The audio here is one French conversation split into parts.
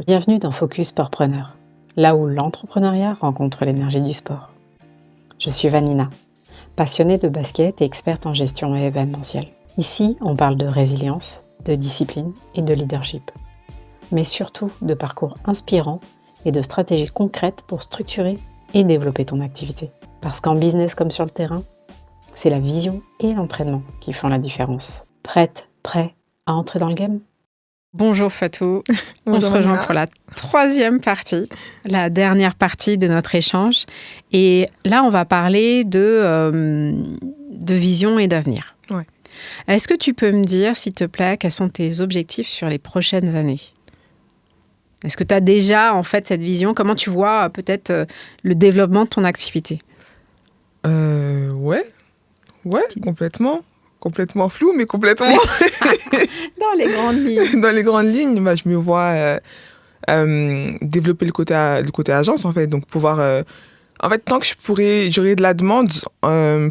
Bienvenue dans Focus Sportpreneur, là où l'entrepreneuriat rencontre l'énergie du sport. Je suis Vanina, passionnée de basket et experte en gestion événementielle. Ici, on parle de résilience, de discipline et de leadership, mais surtout de parcours inspirants et de stratégies concrètes pour structurer et développer ton activité. Parce qu'en business comme sur le terrain, c'est la vision et l'entraînement qui font la différence. Prêt à entrer dans le game ? Bonjour Fatou, Bonjour on se rejoint Vanina. pour la troisième partie, la dernière partie de notre échange. Et là, on va parler de vision et d'avenir. Ouais. Est-ce que tu peux me dire, s'il te plaît, quels sont tes objectifs sur les prochaines années ? Est-ce que tu as déjà en fait cette vision ? Comment tu vois peut-être le développement de ton activité ? Ouais, complètement flou, mais complètement Dans les grandes lignes. dans les grandes lignes. Je me vois développer le côté agence en fait, donc pouvoir. En fait, tant que j'aurai de la demande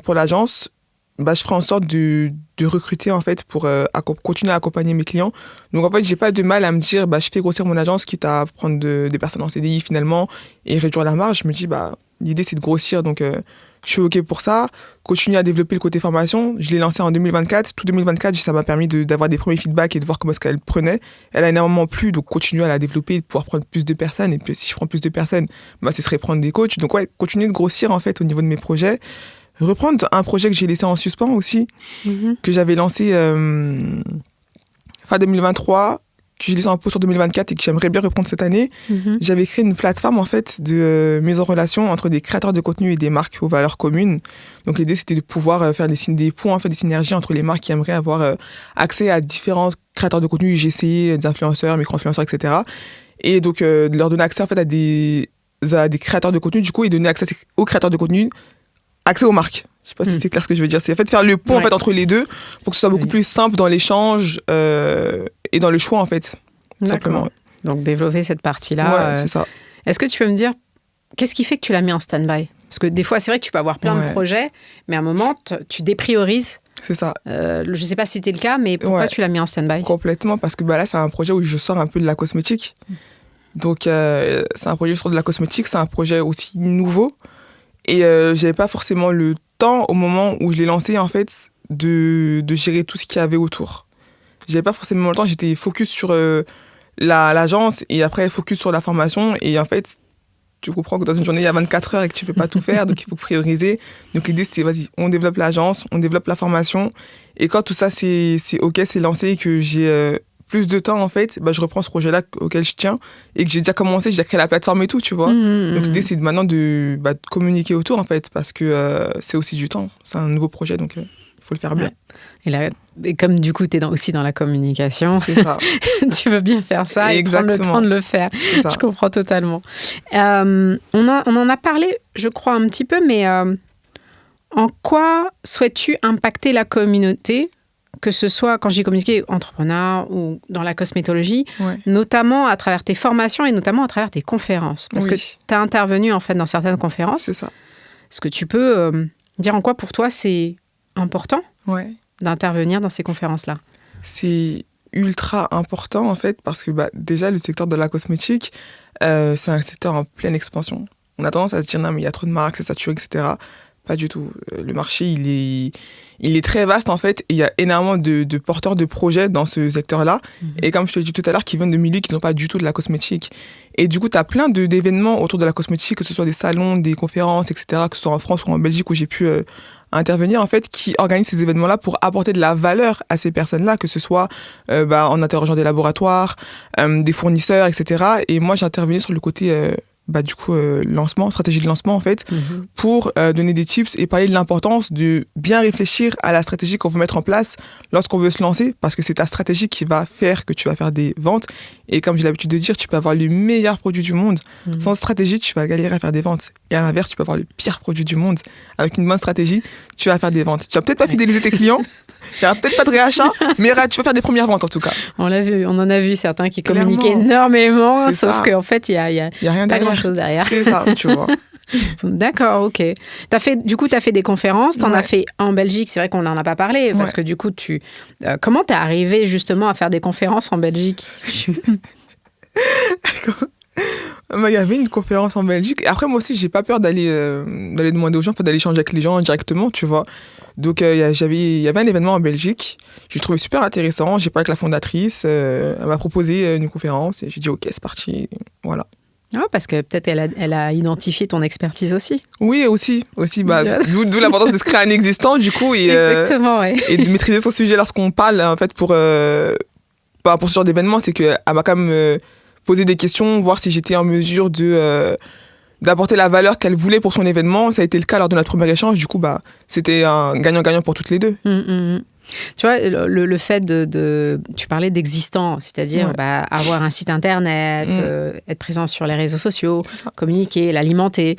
pour l'agence, je ferai en sorte de recruter en fait pour continuer à accompagner mes clients. Donc en fait, j'ai pas de mal à me dire, je fais grossir mon agence quitte à prendre des personnes en CDI finalement et réduire la marge. Je me dis, l'idée c'est de grossir, donc je suis OK pour ça. Continuer à développer le côté formation. Je l'ai lancé en 2024. Tout 2024, ça m'a permis d'avoir des premiers feedbacks et de voir comment est-ce qu'elle prenait. Elle a énormément plu, donc continuer à la développer et de pouvoir prendre plus de personnes. Et puis si je prends plus de personnes, ce serait prendre des coachs. Donc ouais, continuer de grossir en fait au niveau de mes projets. Reprendre un projet que j'ai laissé en suspens aussi, que j'avais lancé fin 2023, que j'ai laissé en pause sur 2024 et que j'aimerais bien reprendre cette année. J'avais créé une plateforme en fait de mise en relation entre des créateurs de contenu et des marques aux valeurs communes. Donc l'idée c'était de pouvoir faire des ponts, en fait, des synergies entre les marques qui aimeraient avoir accès à différents créateurs de contenu, IGC, des influenceurs, micro-influenceurs, etc. Et donc de leur donner accès en fait à des créateurs de contenu du coup et donner accès aux créateurs de contenu, accès aux marques. Je sais pas si c'est clair ce que je veux dire. C'est en fait faire le pont en fait entre les deux pour que ce soit beaucoup plus simple dans l'échange et dans le choix en fait. Simplement. Ouais. Donc développer cette partie-là. Ouais, c'est ça. Est-ce que tu peux me dire qu'est-ce qui fait que tu l'as mis en stand-by ? Parce que des fois, c'est vrai que tu peux avoir plein de projets, mais à un moment, tu dépriorises. C'est ça. Je ne sais pas si c'était le cas, mais pourquoi tu l'as mis en stand-by ? Complètement, parce que là, c'est un projet où je sors un peu de la cosmétique. Donc, c'est un projet où je sors de la cosmétique, c'est un projet aussi nouveau. Et j'avais pas forcément le temps, au moment où je l'ai lancé, en fait, de gérer tout ce qu'il y avait autour. J'avais pas forcément le temps, j'étais focus sur l'agence et après focus sur la formation. Et en fait, tu comprends que dans une journée, il y a 24 heures et que tu peux pas tout faire, donc il faut prioriser. Donc l'idée, c'était, vas-y, on développe l'agence, on développe la formation. Et quand tout ça, c'est OK, c'est lancé et que j'ai plus de temps, en fait, je reprends ce projet-là auquel je tiens et que j'ai déjà commencé, j'ai déjà créé la plateforme et tout, tu vois. Donc l'idée, c'est maintenant de communiquer autour, en fait, parce que c'est aussi du temps. C'est un nouveau projet, donc il faut le faire bien. Et comme du coup, tu es aussi dans la communication, c'est ça. Tu veux bien faire ça et prendre le temps de le faire. Je comprends totalement. On en a parlé, je crois, un petit peu, mais en quoi souhaites-tu impacter la communauté, que ce soit, quand j'ai communiqué, entrepreneur ou dans la cosmétologie, notamment à travers tes formations et notamment à travers tes conférences. Parce que tu as intervenu en fait dans certaines conférences. C'est ça. Est-ce que tu peux dire en quoi pour toi c'est important d'intervenir dans ces conférences-là ? C'est ultra important en fait parce que déjà le secteur de la cosmétique, c'est un secteur en pleine expansion. On a tendance à se dire non mais il y a trop de marques, c'est saturé, etc. Pas du tout. Le marché, il est très vaste, en fait, et il y a énormément de porteurs de projets dans ce secteur-là. Et comme je te l'ai dit tout à l'heure, qui viennent de milieux qui ne sont pas du tout de la cosmétique. Et du coup, tu as plein d'événements autour de la cosmétique, que ce soit des salons, des conférences, etc., que ce soit en France ou en Belgique, où j'ai pu intervenir, en fait, qui organisent ces événements-là pour apporter de la valeur à ces personnes-là, que ce soit en interrogeant des laboratoires, des fournisseurs, etc. Et moi, j'ai intervenu sur le côté... lancement, stratégie de lancement en fait, pour donner des tips et parler de l'importance de bien réfléchir à la stratégie qu'on veut mettre en place lorsqu'on veut se lancer, parce que c'est ta stratégie qui va faire que tu vas faire des ventes. Et comme j'ai l'habitude de dire, tu peux avoir le meilleur produit du monde, sans stratégie tu vas galérer à faire des ventes, et à l'inverse tu peux avoir le pire produit du monde, avec une bonne stratégie tu vas faire des ventes. Tu vas peut-être pas fidéliser tes clients, il n'y aura peut-être pas de réachat, mais tu vas faire des premières ventes en tout cas. On en a vu certains qui communiquent énormément, sauf qu'en fait il y a rien pas grand-chose derrière. C'est ça, tu vois. D'accord, ok. Tu as fait des conférences, tu en as fait en Belgique, c'est vrai qu'on n'en a pas parlé, parce que du coup, comment tu es arrivé justement à faire des conférences en Belgique ? Il y avait une conférence en Belgique. Et après, moi aussi, j'ai pas peur d'aller demander aux gens, d'aller échanger avec les gens directement, tu vois. Donc, il y avait un événement en Belgique. J'ai trouvé super intéressant. J'ai parlé avec la fondatrice. Elle m'a proposé une conférence et j'ai dit, OK, c'est parti. Voilà. Ah, parce que peut-être elle a identifié ton expertise aussi. Oui, aussi d'où l'importance de se créer un existant, du coup. Exactement, ouais. Et de maîtriser son sujet lorsqu'on parle, en fait, pour ce genre d'événement. C'est qu'elle m'a quand même posé des questions, voir si j'étais en mesure d'apporter la valeur qu'elle voulait pour son événement. Ça a été le cas lors de notre premier échange. Du coup, c'était un gagnant-gagnant pour toutes les deux. Tu vois, le fait tu parlais d'existant, c'est-à-dire avoir un site internet, être présent sur les réseaux sociaux, communiquer, l'alimenter.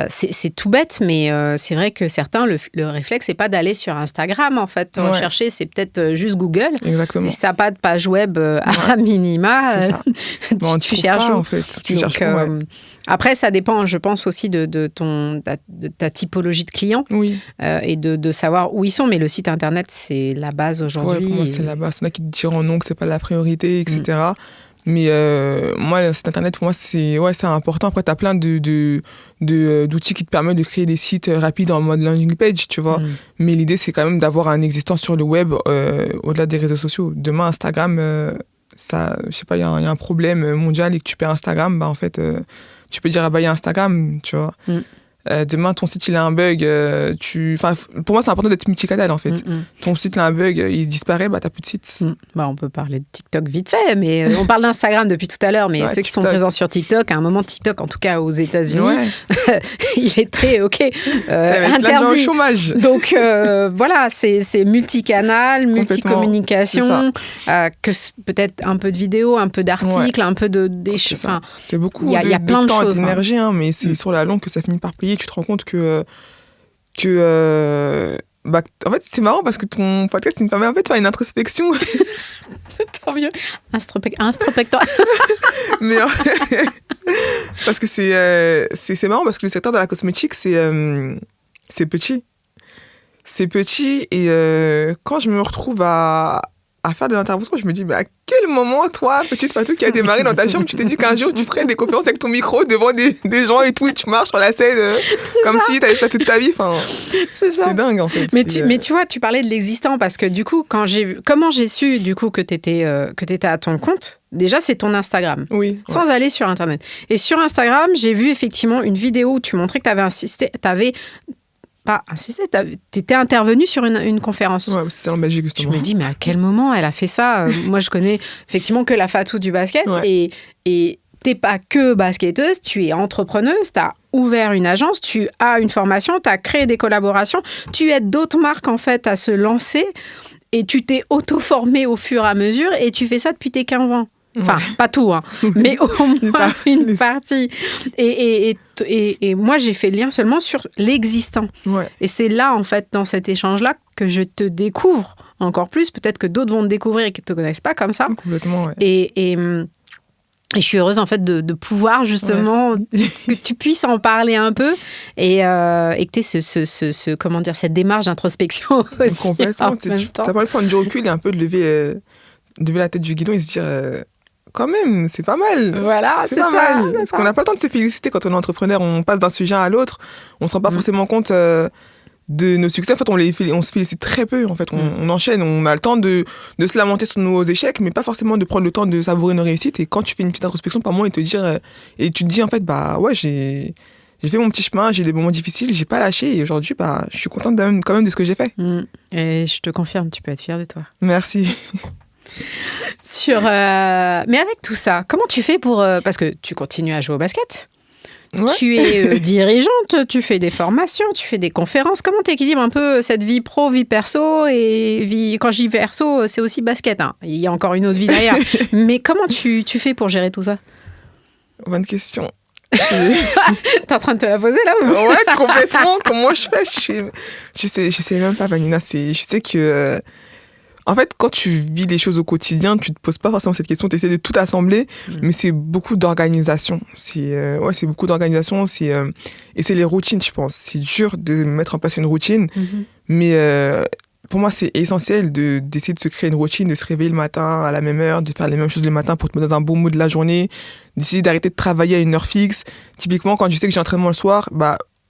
C'est tout bête, mais c'est vrai que certains, le réflexe, c'est pas d'aller sur Instagram, en fait. Rechercher, c'est peut-être juste Google. Exactement. Et si t'as pas de page web à minima, tu cherches pas, en fait. Tu cherches pas, Après, ça dépend, je pense, aussi de ta typologie de clients et de savoir où ils sont. Mais le site internet, c'est la base aujourd'hui. Pour moi, c'est la base. Il y en a qui te diront non, que c'est pas la priorité, etc. Mais moi, le site internet, pour moi, c'est important. Après, tu as plein d'outils qui te permettent de créer des sites rapides en mode landing page, tu vois. Mais l'idée, c'est quand même d'avoir un existant sur le web au-delà des réseaux sociaux. Demain, Instagram, je sais pas, il y a un problème mondial et que tu perds Instagram, en fait, tu peux dire, il y a Instagram, tu vois. Demain, ton site, il a un bug. Pour moi, c'est important d'être multicanal, en fait. Ton site, il a un bug, il disparaît, t'as plus de site. On peut parler de TikTok vite fait, mais on parle d'Instagram depuis tout à l'heure, mais ceux qui sont présents sur TikTok, à un moment, TikTok, en tout cas aux États-Unis, il était, interdit. Au chômage. Donc, voilà, c'est multicanal, multicommunication, que peut-être un peu de vidéo, un peu d'articles, un peu c'est beaucoup y a plein de choses, d'énergie, mais c'est sur la longue que ça finit par payer. Tu te rends compte que en fait, c'est marrant parce que ton podcast, il me permet en fait de faire une introspection. C'est trop vieux. Introspectoire. Mais parce que c'est marrant parce que le secteur de la cosmétique, c'est petit. C'est petit et quand je me retrouve à faire des interventions, je me dis, mais à quel moment, toi, petite Fatou qui a démarré dans ta chambre, tu t'es dit qu'un jour, tu ferais des conférences avec ton micro devant des gens et tout, et tu marches sur la scène comme si tu avais fait ça toute ta vie. C'est dingue, en fait. Mais tu vois, tu parlais de l'existant, parce que du coup, comment j'ai su, du coup, que t'étais à ton compte, déjà, c'est ton Instagram. Oui. Sans aller sur Internet. Et sur Instagram, j'ai vu effectivement une vidéo où tu montrais que t'étais intervenue sur une conférence. Ouais, c'était en Belgique, justement. Je me dis, mais à quel moment elle a fait ça ? Moi, je connais effectivement que la Fatou du basket. Et t'es pas que basketteuse, tu es entrepreneuse, t'as ouvert une agence, tu as une formation, t'as créé des collaborations, tu aides d'autres marques, en fait, à se lancer. Et tu t'es auto-formée au fur et à mesure. Et tu fais ça depuis tes 15 ans. Enfin, pas tout, mais au moins une partie. Et moi, j'ai fait le lien seulement sur l'existant. Et c'est là, en fait, dans cet échange-là, que je te découvre encore plus. Peut-être que d'autres vont te découvrir et qui ne te connaissent pas comme ça. Complètement, Et je suis heureuse, en fait, de pouvoir, justement, que tu puisses en parler un peu et que tu aies comment dire, cette démarche d'introspection aussi. Complètement. Ça permet de prendre du recul et un peu de lever la tête du guidon et se dire... quand même, c'est pas mal. Voilà, c'est pas ça. mal. Parce qu'on n'a pas le temps de se féliciter quand on est entrepreneur. On passe d'un sujet à l'autre. On ne se rend pas forcément compte de nos succès. En fait, on se félicite très peu. En fait, on enchaîne. On a le temps de se lamenter sur nos échecs, mais pas forcément de prendre le temps de savourer nos réussites. Et quand tu fais une petite introspection par moment et tu te dis, en fait, j'ai fait mon petit chemin, j'ai des moments difficiles, j'ai pas lâché. Et aujourd'hui, je suis contente quand même de ce que j'ai fait. Et je te confirme, tu peux être fière de toi. Merci. Mais avec tout ça, comment tu fais pour... parce que tu continues à jouer au basket, tu es dirigeante, tu fais des formations, tu fais des conférences. Comment tu équilibres un peu cette vie pro, vie perso et vie... Quand je dis perso, c'est aussi basket. Il y a encore une autre vie derrière. Mais comment tu fais pour gérer tout ça ? Bonne question. T'es en train de te la poser là ou... Ouais, complètement. Comment je fais ? Je sais même pas, Vanina. Je sais que... En fait, quand tu vis les choses au quotidien, tu te poses pas forcément cette question, tu essaies de tout assembler, mais c'est beaucoup d'organisation. C'est beaucoup d'organisation, et c'est les routines, je pense. C'est dur de mettre en place une routine, mais pour moi, c'est essentiel d'essayer de se créer une routine, de se réveiller le matin à la même heure, de faire les mêmes choses le matin pour te mettre dans un bon mood de la journée, d'essayer d'arrêter de travailler à une heure fixe. Typiquement, quand je sais que j'ai entraînement le soir,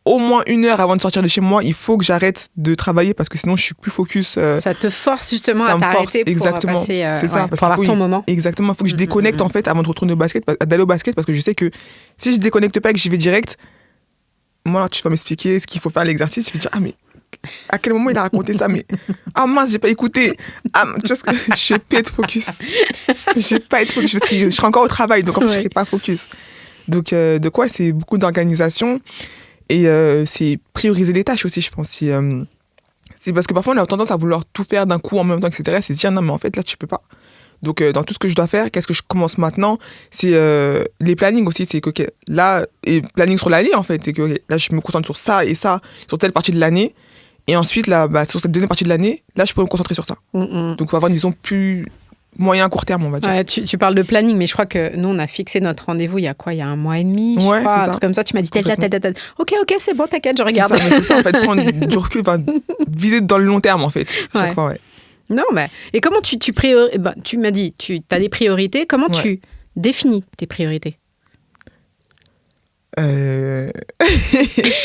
au moins 1 heure avant de sortir de chez moi, il faut que j'arrête de travailler parce que sinon je suis plus focus. Ça te force justement à t'arrêter pour passer c'est ça, pour avoir ton moment. Exactement, il faut que je déconnecte en fait avant de retourner d'aller au basket parce que je sais que si je déconnecte pas et que j'y vais direct, moi tu vas m'expliquer ce qu'il faut faire l'exercice, je vais dire mais à quel moment il a raconté ça, mais mince, j'ai pas écouté. Tu vois ce que je vais pas être focus. Je vais pas être focus parce que je serai encore au travail, donc en plus je serai pas focus. Donc de quoi c'est beaucoup d'organisation. Et c'est prioriser les tâches aussi, je pense. C'est parce que parfois, on a tendance à vouloir tout faire d'un coup en même temps, etc. C'est se dire, non, mais en fait, là, tu peux pas. Donc, dans tout ce que je dois faire, qu'est-ce que je commence maintenant ? C'est les plannings aussi. C'est que, OK, là, et planning sur l'année, en fait. C'est que, OK, là, je me concentre sur ça et ça, sur telle partie de l'année. Et ensuite, là, sur cette deuxième partie de l'année, là, je peux me concentrer sur ça. Donc, on va avoir une vision plus moyen court terme, on va dire. Ouais, tu parles de planning, mais je crois que nous, on a fixé notre rendez-vous il y a quoi ? Il y a 1 mois et demi, je crois, un truc comme ça. Tu m'as dit, telle. Ok, c'est bon, t'inquiète, je regarde. C'est ça, en fait, prendre du recul, viser dans le long terme, en fait, chaque fois, Non, mais... Et comment tu priorises ? Tu m'as dit, tu as des priorités. Comment tu définis tes priorités ? Je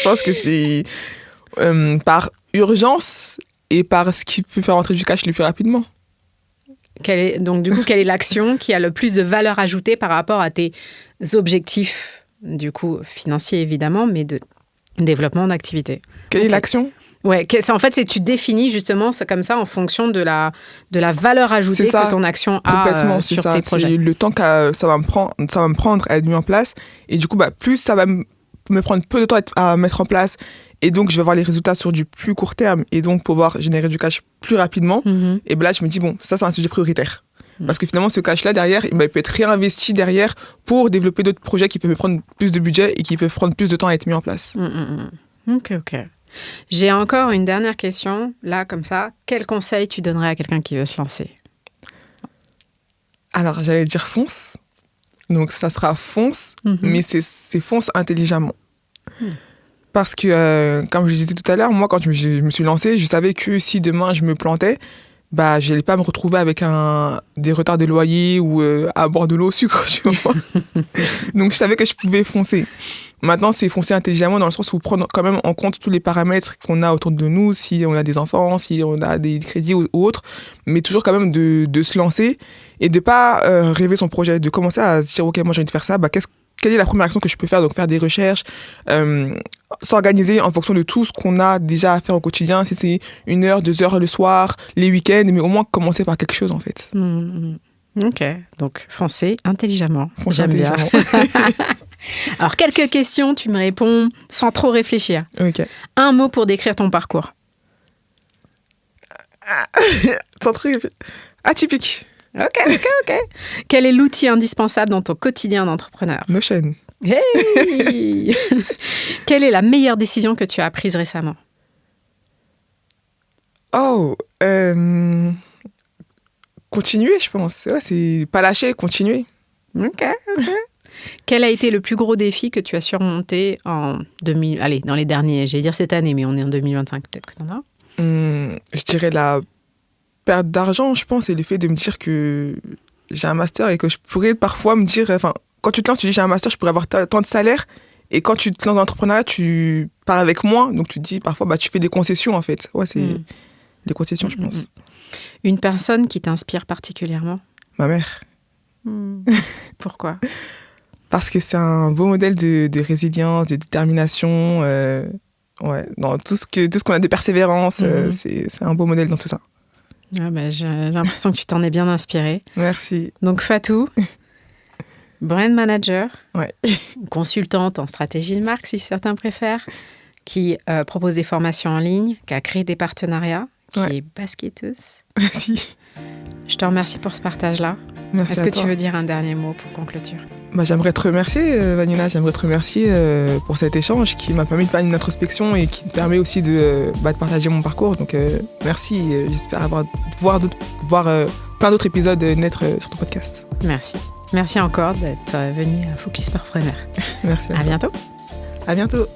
pense que c'est par urgence et par ce qui peut faire rentrer du cash le plus rapidement. Donc, du coup, quelle est l'action qui a le plus de valeur ajoutée par rapport à tes objectifs, du coup, financiers évidemment, mais de développement d'activité ? Quelle est l'action ? Ouais, en fait, tu définis justement ça comme ça en fonction de la valeur ajoutée que ton action a sur tes projets. C'est le temps que ça va me prendre à être mis en place. Et du coup, plus ça va me prendre peu de temps à mettre en place. Et donc, je vais avoir les résultats sur du plus court terme et donc pouvoir générer du cash plus rapidement. Et là, je me dis, ça, c'est un sujet prioritaire. Parce que finalement, ce cash-là, derrière, il peut être réinvesti derrière pour développer d'autres projets qui peuvent me prendre plus de budget et qui peuvent prendre plus de temps à être mis en place. Ok. J'ai encore une dernière question, là, comme ça. Quel conseil tu donnerais à quelqu'un qui veut se lancer ? Alors, j'allais dire fonce. Donc, ça sera fonce, mais c'est fonce intelligemment. Parce que, comme je disais tout à l'heure, moi, quand je me suis lancée, je savais que si demain je me plantais, je n'allais pas me retrouver avec des retards de loyer ou à boire de l'eau au sucre, tu vois. Donc, je savais que je pouvais foncer. Maintenant, c'est foncer intelligemment dans le sens où prendre quand même en compte tous les paramètres qu'on a autour de nous, si on a des enfants, si on a des crédits ou autres, mais toujours quand même de se lancer et de ne pas rêver son projet, de commencer à se dire, OK, moi j'ai envie de faire ça, quelle est la première action que je peux faire ? Donc, faire des recherches, s'organiser en fonction de tout ce qu'on a déjà à faire au quotidien, si c'est 1 heure, 2 heures le soir, les week-ends, mais au moins commencer par quelque chose, en fait. Ok, donc foncer intelligemment. J'aime bien. Alors, quelques questions, tu me réponds sans trop réfléchir. Ok. Un mot pour décrire ton parcours. Sans trop réfléchir. Atypique. Ok. Quel est l'outil indispensable dans ton quotidien d'entrepreneur ? Notion. Hey Quelle est la meilleure décision que tu as prise récemment ? Continuer, je pense. Ouais, c'est pas lâcher, continuer. Ok. Quel a été le plus gros défi que tu as surmonté dans les derniers, j'allais dire cette année, mais on est en 2025, peut-être que tu en as ? Je dirais la perte d'argent, je pense, et le fait de me dire que j'ai un master et que je pourrais parfois me dire, quand tu te lances, tu dis j'ai un master, je pourrais avoir tant de salaire, et quand tu te lances dans l'entrepreneuriat, tu pars avec moins, donc tu te dis parfois, tu fais des concessions en fait. Ouais, c'est des concessions, je pense. Une personne qui t'inspire particulièrement ? Ma mère. Pourquoi ? Parce que c'est un beau modèle de résilience, de détermination, dans tout ce qu'on a de persévérance, c'est un beau modèle dans tout ça. J'ai l'impression que tu t'en es bien inspirée. Merci. Donc Fatou, brand manager, consultante en stratégie de marque, si certains préfèrent, qui propose des formations en ligne, qui a créé des partenariats, qui est basketteuse. Merci. Je te remercie pour ce partage-là. Merci. Est-ce que tu veux dire un dernier mot pour conclure ? J'aimerais te remercier, Vanina. J'aimerais te remercier pour cet échange qui m'a permis de faire une introspection et qui me permet aussi de partager mon parcours. Donc, merci. J'espère voir plein d'autres épisodes naître sur ton podcast. Merci. Merci encore d'être venu à Focus Parpreneur. Merci. À bientôt. À bientôt.